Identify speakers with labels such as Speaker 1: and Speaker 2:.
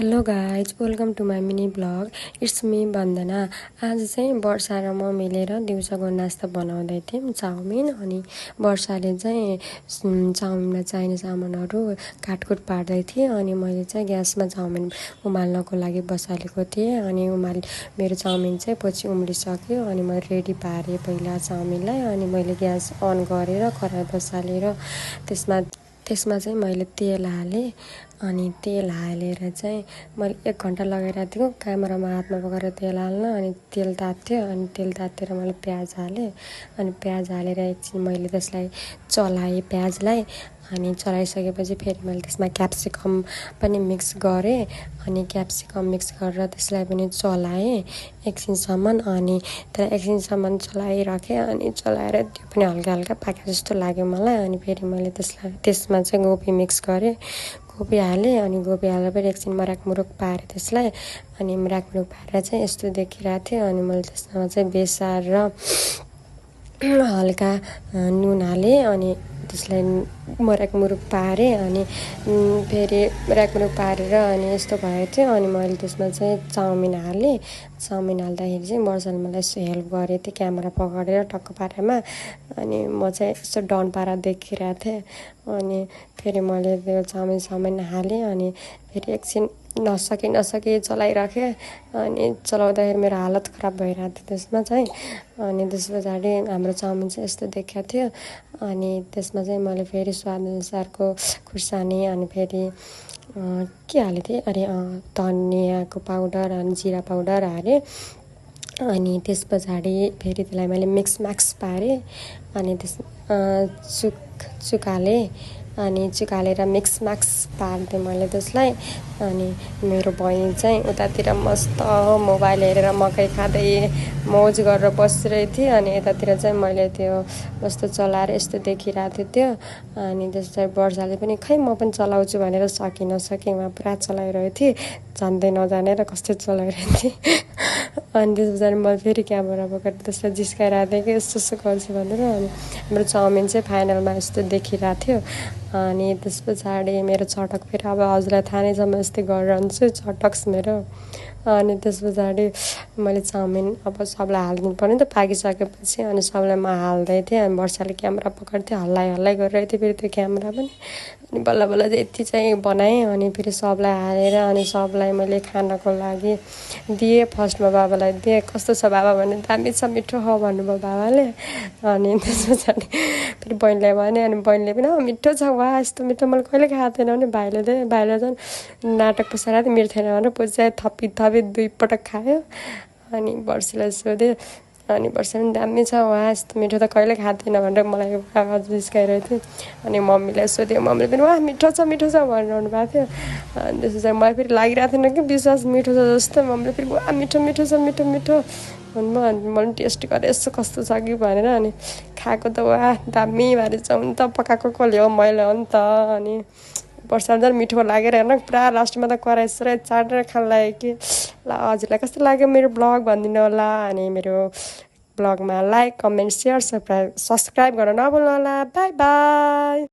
Speaker 1: Hello guys, welcome to my mini blog. It's me Vandana. आज चाहिँ वर्षा र म मिलेर दिउँसोको नास्ता बनाउँदै थियौँ, चाउमिन। अनि वर्षाले चाहिँ चाउमिनमा चाहिने सामानहरू काटकुट पार्दै थिएँ। अनि मैले चाहिँ ग्यासमा चाउमिन उमाल्नको लागि बसालेको थिएँ। अनि मेरो चाउमिन चाहिँ पछि उम्लिसक्यो। अनि मैले रेडी पारेँ पहिला चाउमिनलाई। अनि मैले ग्यास अन गरेर कराही बसालेर त्यसमा चाहिँ मैले तेल हालेँ। अनि तेल हालेर चाहिँ मैले 1 घन्टा लगाइरहेको थिएँ क्यामेरामा हातमा पकाएर तेल हाल्न। अनि तेल तात्यो। अनि तेल तातेर मैले प्याज हालेँ। अनि प्याज हालेर एकछिन मैले त्यसलाई चलाएँ प्याजलाई। अनि चलाइसकेपछि फेरि मैले त्यसमा क्याप्सिकम पनि मिक्स गरेँ। अनि क्याप्सिकम मिक्स गरेर त्यसलाई पनि चलाएँ एकछिनसम्म। अनि त्यसलाई एकछिनसम्म चलाइराखेँ। अनि चलाएर त्यो पनि हल्का हल्का पाके जस्तो लाग्यो मलाई। अनि फेरि मैले त्यसमा चाहिँ गोबी मिक्स गरेँ, गोबी हालेँ। अनि गोबी हालेर फेरि एकछिन मराकमुरुक पारेँ त्यसलाई। अनि मराकमुरुक पारेर चाहिँ यस्तो देखिरहेको थियो। अनि मैले त्यसमा चाहिँ बेसार र हल्का नुन हालेँ। अनि त्यसलाई मराकमुरुक पारेँ। अनि फेरि मराकमुरुक पारेर अनि यस्तो भएको थियो। अनि मैले त्यसमा चाहिँ चाउमिन हालेँ। चाउमिन हाल्दाखेरि चाहिँ वर्षाले मलाई यसो हेल्प गरेको थियो क्यामेरा पक्रेर टक्क पारामा। अनि म चाहिँ यस्तो डन पारा देखिरहेको थिएँ। अनि फेरि मैले त्यो चाउमिन हालेँ। अनि फेरि एकछिन नसकी चलाइराखेँ। अनि चलाउँदाखेरि मेरो हालत खराब भइरहेको थियो त्यसमा चाहिँ। अनि त्यस पछाडि हाम्रो चाउमिन चाहिँ यस्तो देखेको थियो। अनि त्यसमा चाहिँ मैले फेरि स्वादअनुसारको खुर्सानी, अनि फेरि के हालेको थिएँ, धनियाँको पाउडर अनि जिरा पाउडर हालेँ। अनि त्यस पछाडि फेरि त्यसलाई मैले मिक्स पारेँ। अनि चुक हालेँ। अनि चुक हालेर मिक्स पारिदिएँ मैले त्यसलाई। अनि मेरो बहिनी चाहिँ उतातिर मस्त मोबाइल हेरेर मकै खाँदै मौज गरेर बसिरहेको थिएँ। अनि यतातिर चाहिँ मैले त्यो कस्तो चलाएर यस्तो देखिरहेको थियो त्यो। अनि त्यसपछि वर्षाले पनि खै म पनि चलाउँछु भनेर नसकी उहाँ पुरा चलाइरहेको थिएँ, जान्दै नजानेर कस्तो चलाइरहेको थिएँ। अनि त्यस पछाडि मैले फेरि क्यामेरा पकेर त्यसलाई जिस्काइरहेको थिएँ कि यस्तो गर्छु भनेर। अनि हाम्रो चाउमिन चाहिँ फाइनलमा यस्तो देखिरहेको थियो। अनि त्यस पछाडि मेरो चटक फेरि अब हजुरलाई थाहा नै छ म यस्तै गरिरहन्छु चटक्स मेरो। अनि त्यस पछाडि मैले चाउमिन अब सबलाई हालिदिनु पर्यो नि त पाकिसकेपछि। अनि सबलाई म हाल्दै थिएँ। अनि वर्षाले क्यामेरा पक्रेको थियो, हल्लाइ गरिरहेको थियो फेरि त्यो क्यामेरा पनि। अनि बल्ल चाहिँ यति चाहिँ बनाएँ। अनि फेरि सबलाई हालेर अनि सबलाई मैले खानको लागि दिएँ। फर्स्टमा बाबालाई दिएँ, कस्तो छ बाबा भने, दामी छ मिठो हो भन्नुभयो बाबाले। अनि त्यस पछाडि फेरि बहिनीलाई भने। अनि बहिनीले पनि मिठो छ, वा यस्तो मिठो मैले कहिले खाएको थिएन भने भाइले चाहिँ नाटक पसाएर थियो मिठो थिएन भनेर पछि चाहिँ थपी 2 पटक खायो। अनि वर्षीलाई सोध्यो। अनि वर्षा पनि दामी छ, वा यस्तो मिठो त कहिले खाएको थिएन भनेर मलाई अझ जिस्काइरहेको थियो। अनि मम्मीलाई सोध्यो, मम्मीले पनि वा मिठो छ भनिरहनु भएको थियो। अनि त्यसो चाहिँ मलाई फेरि लागिरहेको थिएन कि विश्वास मिठो छ जस्तो। मम्मीले फेरि वा मिठो छ मिठो भन्नुभयो। अनि मैले टेस्ट गरेँ यसो कस्तो छ कि भनेर। अनि खाएको त वा दामी भारी छ नि त, पकाएको कसले हो, मैले हो नि त। अनि वर्षाले झन् मिठो लागेर हेर्न पुरा लास्टमा त कराइसराइ चाटेर खान लाग्यो कि। ल हजुरलाई कस्तो लाग्यो मेरो ब्लग भनिदिनु होला। अनि मेरो ब्लगमा लाइक, कमेन्ट, सेयर, सब्सक्राइब गर्न नभुल्नु होला। By by.